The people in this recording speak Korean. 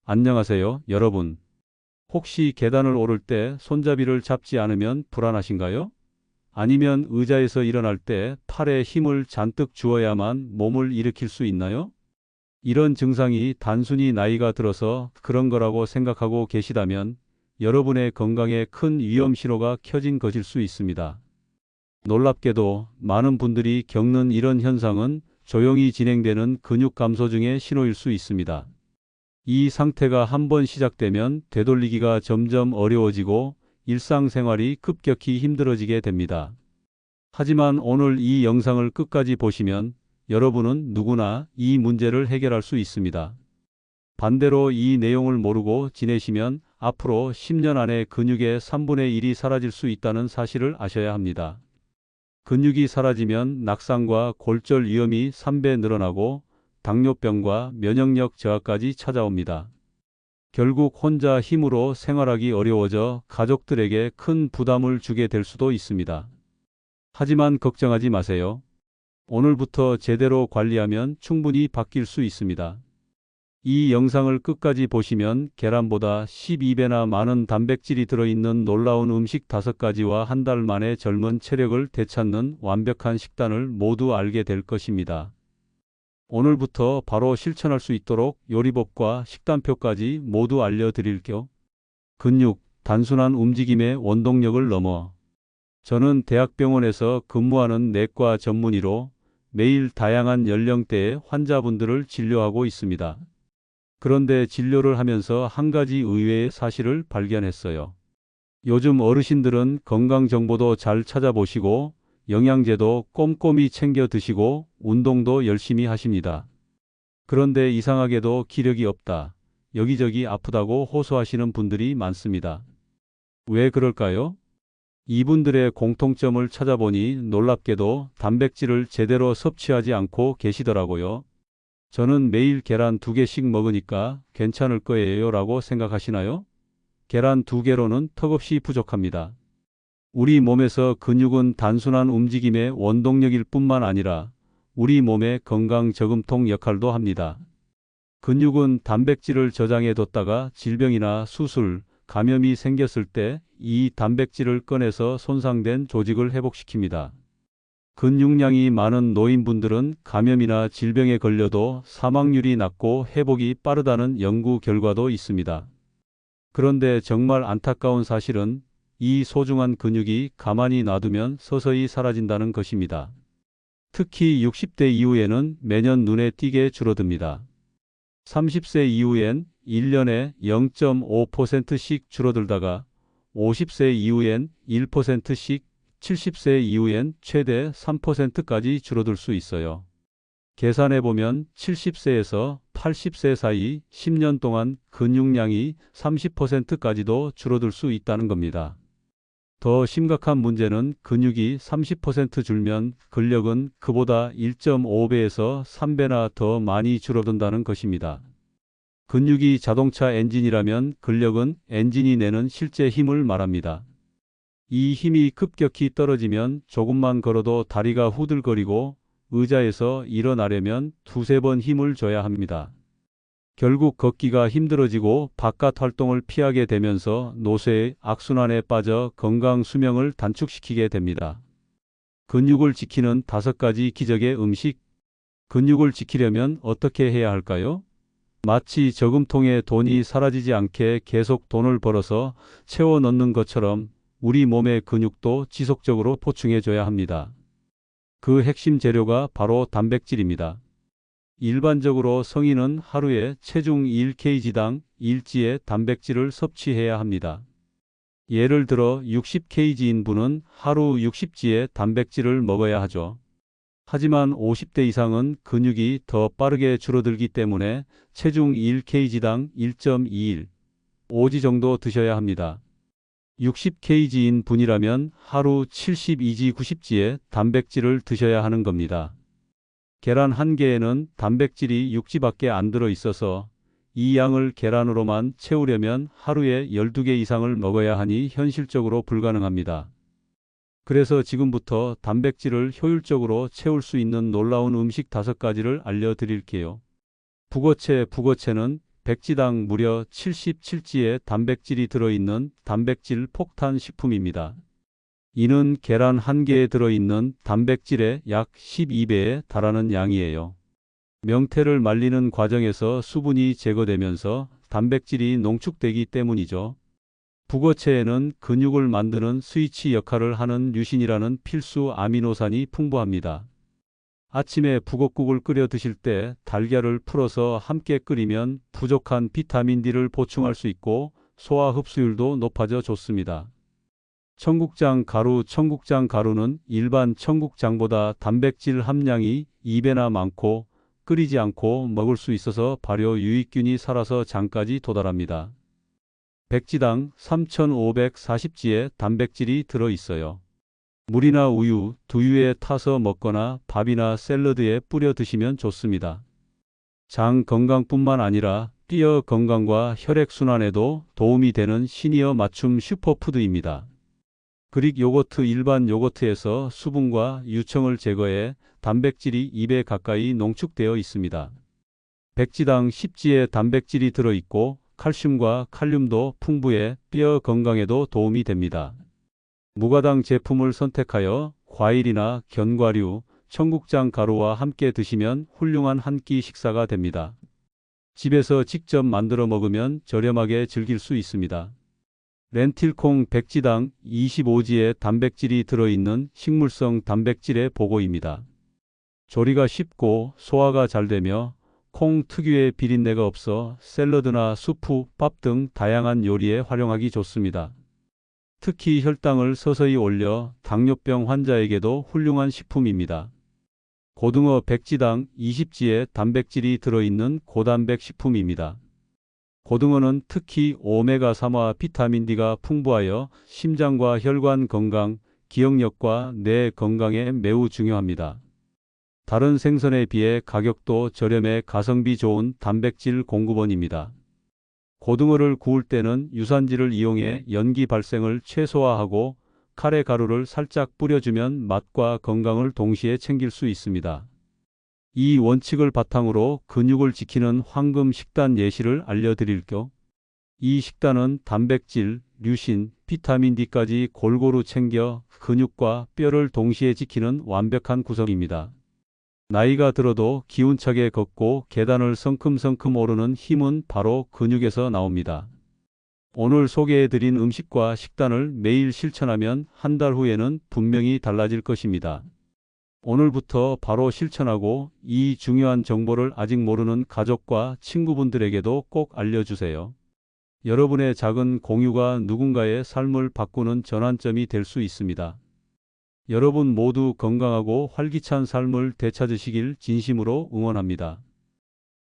안녕하세요, 여러분. 혹시 계단을 오를 때 손잡이를 잡지 않으면 불안하신가요? 아니면 의자에서 일어날 때 팔에 힘을 잔뜩 주어야만 몸을 일으킬 수 있나요? 이런 증상이 단순히 나이가 들어서 그런 거라고 생각하고 계시다면 여러분의 건강에 큰 위험 신호가 켜진 것일 수 있습니다. 놀랍게도 많은 분들이 겪는 이런 현상은 조용히 진행되는 근육 감소 중의 신호일 수 있습니다. 이 상태가 한번 시작되면 되돌리기가 점점 어려워지고 일상생활이 급격히 힘들어지게 됩니다. 하지만 오늘 이 영상을 끝까지 보시면 여러분은 누구나 이 문제를 해결할 수 있습니다. 반대로 이 내용을 모르고 지내시면 앞으로 10년 안에 근육의 3분의 1이 사라질 수 있다는 사실을 아셔야 합니다. 근육이 사라지면 낙상과 골절 위험이 3배 늘어나고 당뇨병과 면역력 저하까지 찾아옵니다. 결국 혼자 힘으로 생활하기 어려워져 가족들에게 큰 부담을 주게 될 수도 있습니다. 하지만 걱정하지 마세요. 오늘부터 제대로 관리하면 충분히 바뀔 수 있습니다. 이 영상을 끝까지 보시면 계란보다 12배나 많은 단백질이 들어있는 놀라운 음식 5가지와 한 달 만에 젊은 체력을 되찾는 완벽한 식단을 모두 알게 될 것입니다. 오늘부터 바로 실천할 수 있도록 요리법과 식단표까지 모두 알려드릴게요. 근육, 단순한 움직임의 원동력을 넘어. 저는 대학병원에서 근무하는 내과 전문의로 매일 다양한 연령대의 환자분들을 진료하고 있습니다. 그런데 진료를 하면서 한 가지 의외의 사실을 발견했어요. 요즘 어르신들은 건강 정보도 잘 찾아보시고 영양제도 꼼꼼히 챙겨 드시고 운동도 열심히 하십니다. 그런데 이상하게도 기력이 없다, 여기저기 아프다고 호소하시는 분들이 많습니다. 왜 그럴까요? 이분들의 공통점을 찾아보니 놀랍게도 단백질을 제대로 섭취하지 않고 계시더라고요. 저는 매일 계란 2개씩 먹으니까 괜찮을 거예요 라고 생각하시나요? 계란 2개로는 턱없이 부족합니다. 우리 몸에서 근육은 단순한 움직임의 원동력일 뿐만 아니라 우리 몸의 건강 저금통 역할도 합니다. 근육은 단백질을 저장해 뒀다가 질병이나 수술, 감염이 생겼을 때 이 단백질을 꺼내서 손상된 조직을 회복시킵니다. 근육량이 많은 노인분들은 감염이나 질병에 걸려도 사망률이 낮고 회복이 빠르다는 연구 결과도 있습니다. 그런데 정말 안타까운 사실은 이 소중한 근육이 가만히 놔두면 서서히 사라진다는 것입니다. 특히 60대 이후에는 매년 눈에 띄게 줄어듭니다. 30세 이후엔 1년에 0.5%씩 줄어들다가 50세 이후엔 1%씩, 70세 이후엔 최대 3%까지 줄어들 수 있어요. 계산해보면 70세에서 80세 사이 10년 동안 근육량이 30%까지도 줄어들 수 있다는 겁니다. 더 심각한 문제는 근육이 30% 줄면 근력은 그보다 1.5배에서 3배나 더 많이 줄어든다는 것입니다. 근육이 자동차 엔진이라면 근력은 엔진이 내는 실제 힘을 말합니다. 이 힘이 급격히 떨어지면 조금만 걸어도 다리가 후들거리고 의자에서 일어나려면 2~3번 힘을 줘야 합니다. 결국 걷기가 힘들어지고 바깥 활동을 피하게 되면서 노쇠의 악순환에 빠져 건강 수명을 단축시키게 됩니다. 근육을 지키는 5가지 기적의 음식. 근육을 지키려면 어떻게 해야 할까요? 마치 저금통에 돈이 사라지지 않게 계속 돈을 벌어서 채워 넣는 것처럼 우리 몸의 근육도 지속적으로 보충해줘야 합니다. 그 핵심 재료가 바로 단백질입니다. 일반적으로 성인은 하루에 체중 1kg당 일지의 단백질을 섭취해야 합니다. 예를 들어 60kg인 분은 하루 60g의 단백질을 먹어야 하죠. 하지만 50대 이상은 근육이 더 빠르게 줄어들기 때문에 체중 1kg당 1.21, 5g 정도 드셔야 합니다. 60kg인 분이라면 하루 72g, 90g의 단백질을 드셔야 하는 겁니다. 계란 한 개에는 단백질이 6g밖에 안 들어 있어서 이 양을 계란으로만 채우려면 하루에 12개 이상을 먹어야 하니 현실적으로 불가능합니다. 그래서 지금부터 단백질을 효율적으로 채울 수 있는 놀라운 음식 5가지를 알려드릴게요. 북어채. 북어채는 100지당 무려 77지의 단백질이 들어있는 단백질 폭탄 식품입니다. 이는 계란 한 개에 들어있는 단백질의 약 12배에 달하는 양이에요. 명태를 말리는 과정에서 수분이 제거되면서 단백질이 농축되기 때문이죠. 북어채에는 근육을 만드는 스위치 역할을 하는 류신이라는 필수 아미노산이 풍부합니다. 아침에 북어국을 끓여 드실 때 달걀을 풀어서 함께 끓이면 부족한 비타민 D를 보충할 수 있고 소화 흡수율도 높아져 좋습니다. 청국장 가루는 일반 청국장보다 단백질 함량이 2배나 많고 끓이지 않고 먹을 수 있어서 발효 유익균이 살아서 장까지 도달합니다. 100지당 3540지의 단백질이 들어있어요. 물이나 우유, 두유에 타서 먹거나 밥이나 샐러드에 뿌려 드시면 좋습니다. 장 건강뿐만 아니라 뼈 건강과 혈액순환에도 도움이 되는 시니어 맞춤 슈퍼푸드입니다. 그릭 요거트 일반 요거트에서 수분과 유청을 제거해 단백질이 2배 가까이 농축되어 있습니다. 100지당 10지의 단백질이 들어있고 칼슘과 칼륨도 풍부해 뼈 건강에도 도움이 됩니다. 무가당 제품을 선택하여 과일이나 견과류, 청국장 가루와 함께 드시면 훌륭한 한 끼 식사가 됩니다. 집에서 직접 만들어 먹으면 저렴하게 즐길 수 있습니다. 렌틸콩 100지당 25지의 단백질이 들어있는 식물성 단백질의 보고입니다. 조리가 쉽고 소화가 잘 되며 콩 특유의 비린내가 없어 샐러드나 수프, 밥 등 다양한 요리에 활용하기 좋습니다. 특히 혈당을 서서히 올려 당뇨병 환자에게도 훌륭한 식품입니다. 고등어 100지당 20지의 단백질이 들어있는 고단백 식품입니다. 고등어는 특히 오메가3와 비타민 D가 풍부하여 심장과 혈관 건강, 기억력과 뇌 건강에 매우 중요합니다. 다른 생선에 비해 가격도 저렴해 가성비 좋은 단백질 공급원입니다. 고등어를 구울 때는 유산지를 이용해 연기 발생을 최소화하고 카레 가루를 살짝 뿌려주면 맛과 건강을 동시에 챙길 수 있습니다. 이 원칙을 바탕으로 근육을 지키는 황금 식단 예시를 알려드릴게요. 이 식단은 단백질, 류신, 비타민 D까지 골고루 챙겨 근육과 뼈를 동시에 지키는 완벽한 구성입니다. 나이가 들어도 기운차게 걷고 계단을 성큼성큼 오르는 힘은 바로 근육에서 나옵니다. 오늘 소개해드린 음식과 식단을 매일 실천하면 한 달 후에는 분명히 달라질 것입니다. 오늘부터 바로 실천하고 이 중요한 정보를 아직 모르는 가족과 친구분들에게도 꼭 알려주세요. 여러분의 작은 공유가 누군가의 삶을 바꾸는 전환점이 될 수 있습니다. 여러분 모두 건강하고 활기찬 삶을 되찾으시길 진심으로 응원합니다.